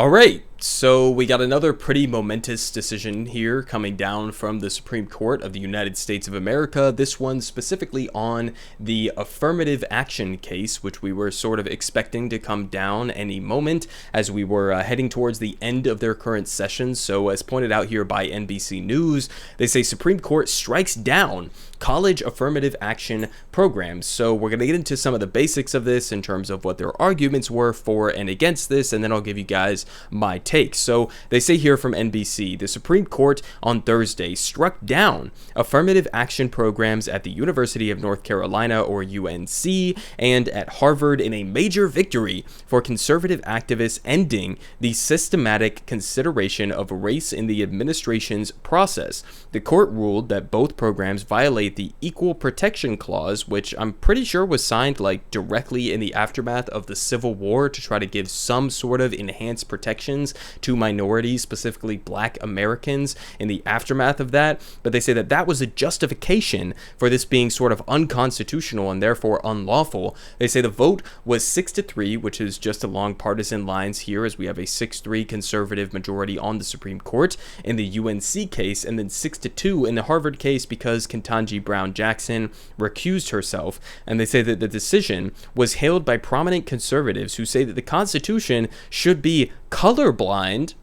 All right, so we got another pretty momentous decision here coming down from the Supreme Court of the United States of America. This one specifically on the affirmative action case, which we were sort of expecting to come down any moment as we were heading towards the end of their current session. So as pointed out here by NBC News, they say Supreme Court strikes down college affirmative action programs. So we're going to get into some of the basics of this in terms of what their arguments were for and against this, and then I'll give you guys my take. So they say here from NBC, the Supreme Court on Thursday struck down affirmative action programs at the University of North Carolina, or UNC, and at Harvard in a major victory for conservative activists, ending the systematic consideration of race in the administration's process. The court ruled that both programs violate the Equal Protection Clause, which I'm pretty sure was signed like directly in the aftermath of the Civil War to try to give some sort of enhanced protections to minorities, specifically Black Americans, in the aftermath of that. But they say that that was a justification for this being sort of unconstitutional and therefore unlawful. They say the vote was 6-3, which is just along partisan lines here, as we have a 6-3 conservative majority on the Supreme Court in the UNC case, and then 6-2 in the Harvard case because Ketanji Brown Jackson recused herself. And they say that the decision was hailed by prominent conservatives who say that the Constitution should be colorblind,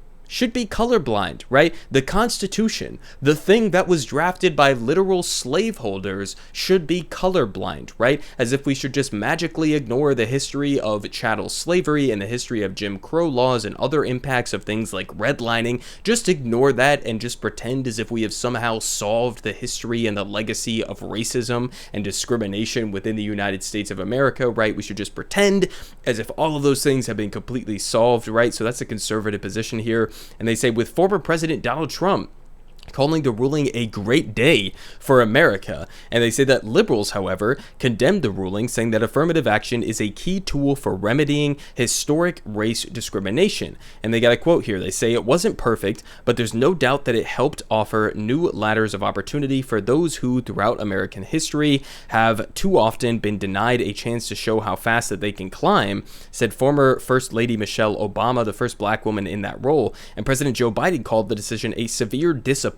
right? The Constitution, the thing that was drafted by literal slaveholders, should be colorblind, right? As if we should just magically ignore the history of chattel slavery and the history of Jim Crow laws and other impacts of things like redlining. Just ignore that and just pretend as if we have somehow solved the history and the legacy of racism and discrimination within the United States of America, right? We should just pretend as if all of those things have been completely solved, right? So that's a conservative position here. And they say with former President Donald Trump calling the ruling a great day for America. And they say that liberals, however, condemned the ruling, saying that affirmative action is a key tool for remedying historic race discrimination. And they got a quote here. They say it wasn't perfect, but there's no doubt that it helped offer new ladders of opportunity for those who, throughout American history, have too often been denied a chance to show how fast that they can climb, said former First Lady Michelle Obama, the first Black woman in that role. And President Joe Biden called the decision a severe disappointment,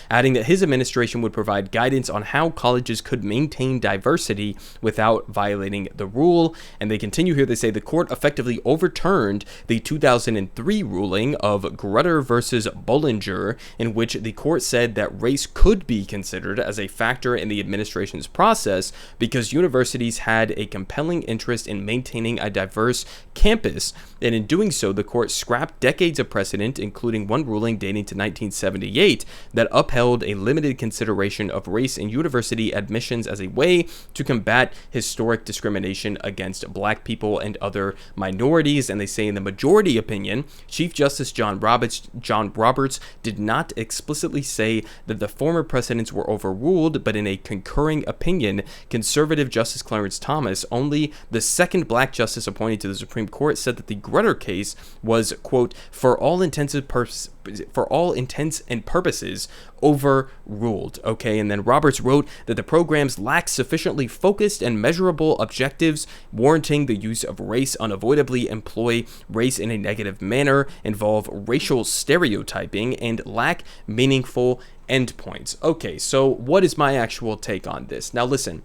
adding that his administration would provide guidance on how colleges could maintain diversity without violating the rule. And they continue here. They say the court effectively overturned the 2003 ruling of Grutter versus Bollinger, in which the court said that race could be considered as a factor in the administration's process because universities had a compelling interest in maintaining a diverse campus. And in doing so, the court scrapped decades of precedent, including one ruling dating to 1978, that upheld a limited consideration of race in university admissions as a way to combat historic discrimination against Black people and other minorities. And they say in the majority opinion, Chief Justice John Roberts did not explicitly say that the former precedents were overruled, but in a concurring opinion, conservative Justice Clarence Thomas, only the second Black justice appointed to the Supreme Court, said that the Grutter case was, quote, for all intents and purposes, overruled. Okay, and then Roberts wrote that the programs lack sufficiently focused and measurable objectives, warranting the use of race, unavoidably employ race in a negative manner, involve racial stereotyping, and lack meaningful endpoints. Okay, so what is my actual take on this? Now listen.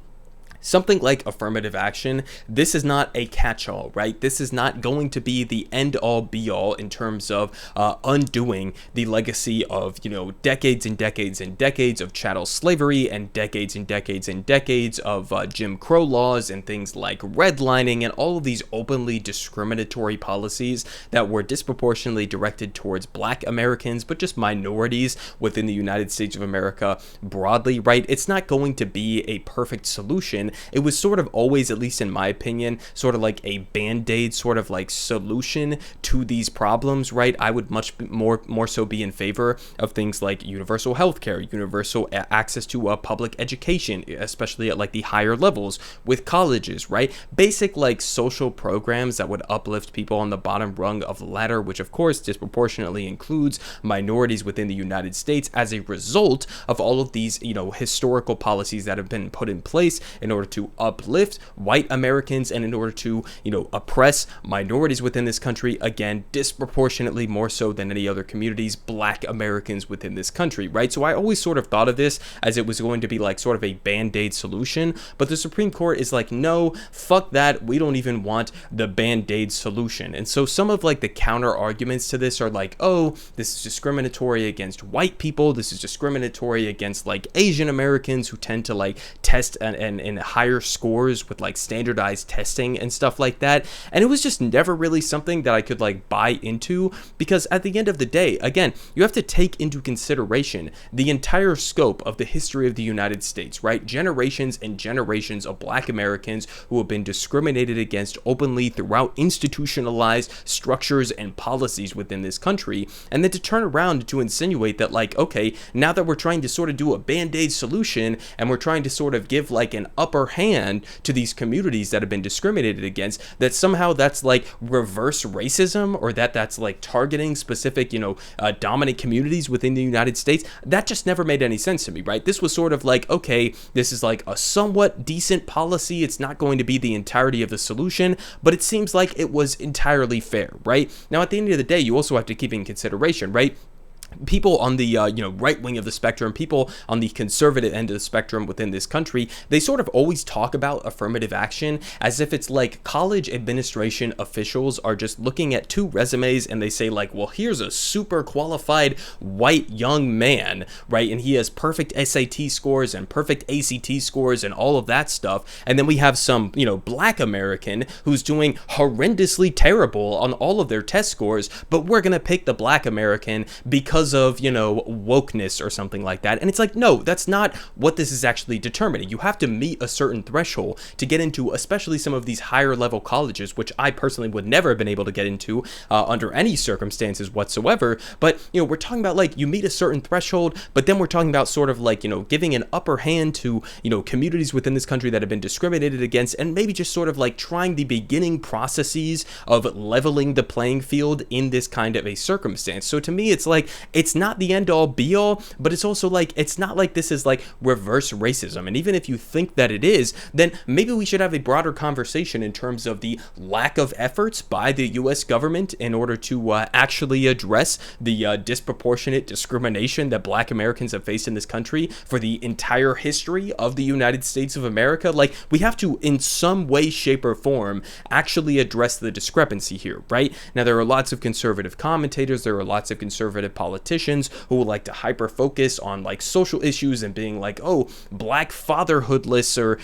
Something like affirmative action, this is not a catch-all, right? This is not going to be the end-all, be-all in terms of undoing the legacy of, decades and decades and decades of chattel slavery and decades and decades and decades of Jim Crow laws and things like redlining and all of these openly discriminatory policies that were disproportionately directed towards Black Americans, but just minorities within the United States of America broadly, right? It's not going to be a perfect solution. It was sort of always, at least in my opinion, sort of like a band-aid sort of like solution to these problems, right? I would much more so be in favor of things like universal healthcare, universal access to public education, especially at like the higher levels with colleges, right? Basic like social programs that would uplift people on the bottom rung of the ladder, which of course disproportionately includes minorities within the United States as a result of all of these, historical policies that have been put in place in order order to uplift white Americans and in order to, oppress minorities within this country, again, disproportionately more so than any other communities, black Americans within this country, right? So I always sort of thought of this as it was going to be like sort of a band-aid solution, but the Supreme Court is like, no, fuck that, we don't even want the band-aid solution. And so some of like the counter arguments to this are like, oh, this is discriminatory against white people, this is discriminatory against like Asian Americans who tend to like test and higher scores with like standardized testing and stuff like that. And it was just never really something that I could like buy into, because at the end of the day, again, you have to take into consideration the entire scope of the history of the United States, right? Generations and generations of black Americans who have been discriminated against openly throughout institutionalized structures and policies within this country. And then to turn around to insinuate that like, okay, now that we're trying to sort of do a band-aid solution and we're trying to sort of give like an upper hand to these communities that have been discriminated against, that somehow that's like reverse racism, or that's like targeting specific, dominant communities within the United States, that just never made any sense to me, right? This was sort of like, okay, this is like a somewhat decent policy. It's not going to be the entirety of the solution, but it seems like it was entirely fair, right? Now, at the end of the day, you also have to keep in consideration, right? People on the right wing of the spectrum, people on the conservative end of the spectrum within this country, they sort of always talk about affirmative action as if it's like college administration officials are just looking at two resumes and they say like, well, here's a super qualified white young man, right? And he has perfect SAT scores and perfect ACT scores and all of that stuff. And then we have some, black American who's doing horrendously terrible on all of their test scores, but we're going to pick the black American because of, wokeness or something like that. And it's like, no, that's not what this is actually determining. You have to meet a certain threshold to get into, especially some of these higher level colleges, which I personally would never have been able to get into under any circumstances whatsoever. But, we're talking about like you meet a certain threshold, but then we're talking about sort of like, giving an upper hand to, communities within this country that have been discriminated against, and maybe just sort of like trying the beginning processes of leveling the playing field in this kind of a circumstance. So to me, it's like, it's not the end all be all, but it's also like, it's not like this is like reverse racism. And even if you think that it is, then maybe we should have a broader conversation in terms of the lack of efforts by the US government in order to actually address the disproportionate discrimination that black Americans have faced in this country for the entire history of the United States of America. Like, we have to, in some way, shape, or form, actually address the discrepancy here, right? Now, there are lots of conservative commentators, there are lots of conservative politicians who will like to hyper focus on like social issues and being like, oh, black fatherhoodless, or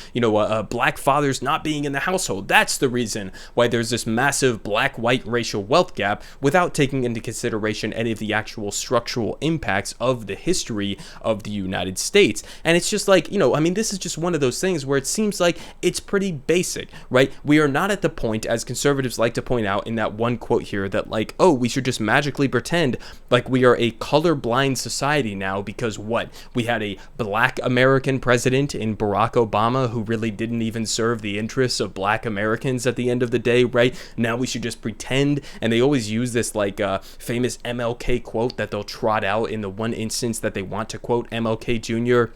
black fathers not being in the household, that's the reason why there's this massive black-white racial wealth gap, without taking into consideration any of the actual structural impacts of the history of the United States. And it's just like, this is just one of those things where it seems like it's pretty basic, right? We are not at the point, as conservatives like to point out in that one quote here, that like, oh, we should just magically pretend like we are a colorblind society now because we had a black American president in Barack Obama who really didn't even serve the interests of black Americans at the end of the day, right? Now we should just pretend. And they always use this like famous MLK quote that they'll trot out in the one instance that they want to quote MLK Jr.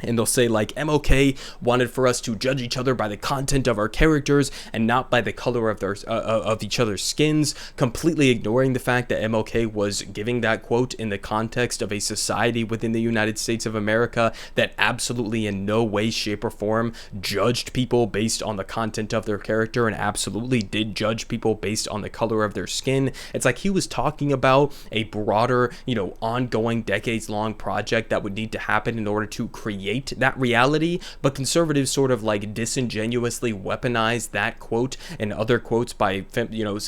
And they'll say like, MLK wanted for us to judge each other by the content of our characters and not by the color of their of each other's skins, completely ignoring the fact that MLK was giving that quote in the context of a society within the United States of America that absolutely in no way, shape, or form judged people based on the content of their character, and absolutely did judge people based on the color of their skin. It's like he was talking about a broader, ongoing, decades-long project that would need to happen in order to create that reality, but conservatives sort of like disingenuously weaponize that quote and other quotes by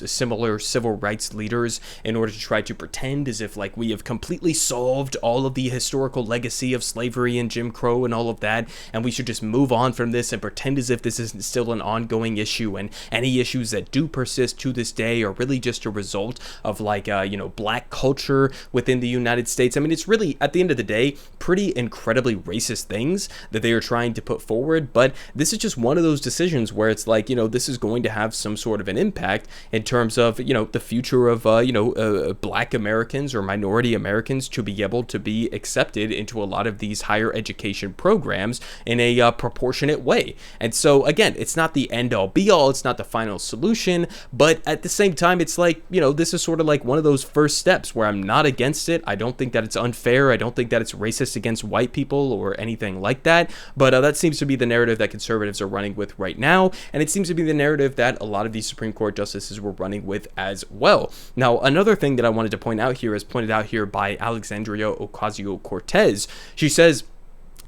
similar civil rights leaders in order to try to pretend as if like we have completely solved all of the historical legacy of slavery and Jim Crow and all of that, and we should just move on from this and pretend as if this is still an ongoing issue, and any issues that do persist to this day are really just a result of like black culture within the United States. I mean, it's really, at the end of the day, pretty incredibly racist things that they are trying to put forward, but this is just one of those decisions where it's like, this is going to have some sort of an impact in terms of, the future of, Black Americans or minority Americans to be able to be accepted into a lot of these higher education programs in a proportionate way. And so, again, it's not the end all be all, it's not the final solution, but at the same time, it's like, this is sort of like one of those first steps where I'm not against it. I don't think that it's unfair. I don't think that it's racist against white people or anything like that. But that seems to be the narrative that conservatives are running with right now. And it seems to be the narrative that a lot of these Supreme Court justices were running with as well. Now, another thing that I wanted to point out here is pointed out here by Alexandria Ocasio-Cortez. She says,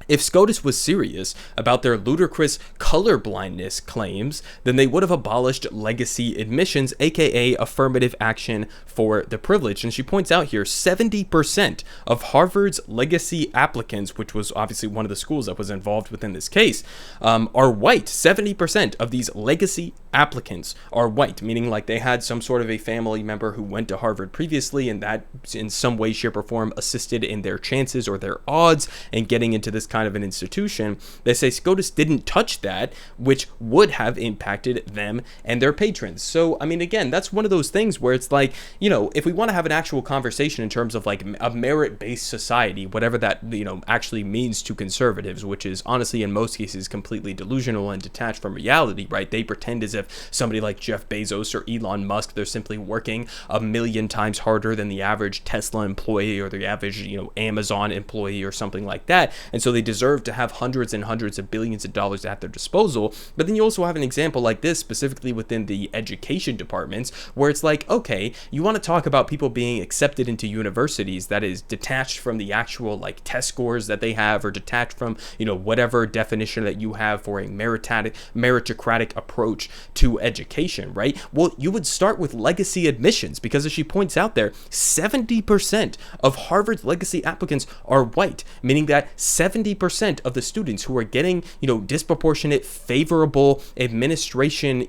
if SCOTUS was serious about their ludicrous colorblindness claims, then they would have abolished legacy admissions, aka affirmative action for the privileged. And she points out here 70% of Harvard's legacy applicants, which was obviously one of the schools that was involved within this case, are white. 70% of these legacy applicants are white, meaning like they had some sort of a family member who went to Harvard previously, and that in some way, shape, or form assisted in their chances or their odds in getting into this kind of an institution. They say SCOTUS didn't touch that, which would have impacted them and their patrons. So, I mean, again, that's one of those things where it's like, if we want to have an actual conversation in terms of like a merit-based society, whatever that, actually means to conservatives, which is honestly in most cases completely delusional and detached from reality, right? They pretend as if somebody like Jeff Bezos or Elon Musk, they're simply working a million times harder than the average Tesla employee or the average, Amazon employee or something like that. And so they deserve to have hundreds and hundreds of billions of dollars at their disposal. But then you also have an example like this, specifically within the education departments, where it's like, okay, you want to talk about people being accepted into universities that is detached from the actual like test scores that they have, or detached from, whatever definition that you have for a meritocratic approach to education, right? Well, you would start with legacy admissions, because as she points out there, 70% of Harvard's legacy applicants are white, meaning that 70% of the students who are getting, disproportionate favorable administration,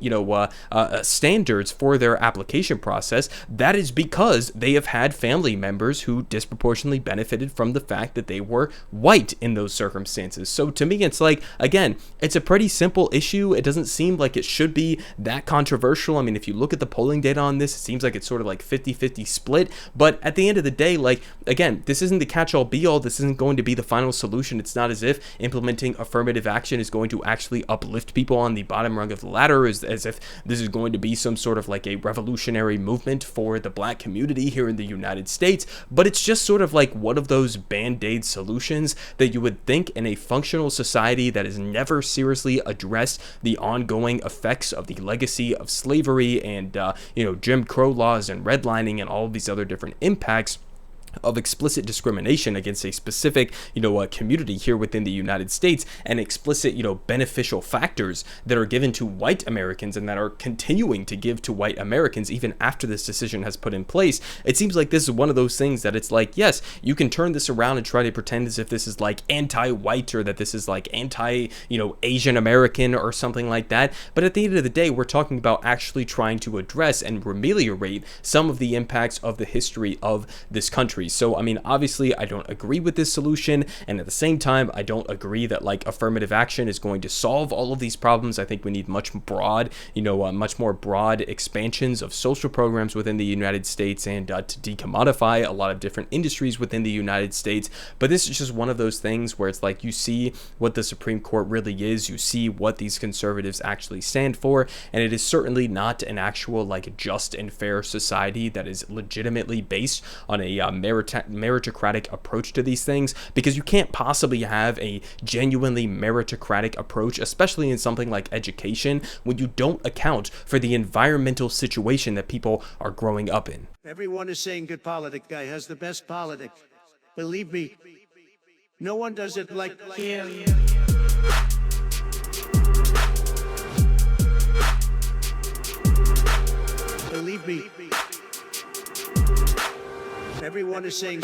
standards for their application process, that is because they have had family members who disproportionately benefited from the fact that they were white in those circumstances. So to me, it's like, again, it's a pretty simple issue. It doesn't seem like it should be that controversial. I mean, if you look at the polling data on this, it seems like it's sort of like 50-50 split. But at the end of the day, like, again, this isn't the catch-all be-all. This isn't going to be the final solution. It's not as if implementing affirmative action is going to actually uplift people on the bottom rung of the ladder, as if this is going to be some sort of like a revolutionary movement for the Black community here in the United States. But it's just sort of like one of those band-aid solutions that you would think in a functional society that has never seriously addressed the ongoing effects of the legacy of slavery and, Jim Crow laws and redlining and all of these other different impacts of explicit discrimination against a specific, community here within the United States, and explicit, beneficial factors that are given to white Americans and that are continuing to give to white Americans even after this decision has put in place. It seems like this is one of those things that it's like, yes, you can turn this around and try to pretend as if this is like anti-white, or that this is like anti, Asian American or something like that. But at the end of the day, we're talking about actually trying to address and ameliorate some of the impacts of the history of this country. So, I mean, obviously, I don't agree with this solution, and at the same time, I don't agree that like affirmative action is going to solve all of these problems. I think we need much more broad expansions of social programs within the United States, and to decommodify a lot of different industries within the United States. But this is just one of those things where it's like, you see what the Supreme Court really is, you see what these conservatives actually stand for, and it is certainly not an actual like just and fair society that is legitimately based on a meritocratic approach to these things, because you can't possibly have a genuinely meritocratic approach, especially in something like education, when you don't account for the environmental situation that people are growing up in. Everyone is saying GoodPoliticGuy has the best politic. Believe me, no one does it like him. Believe me. Everyone is saying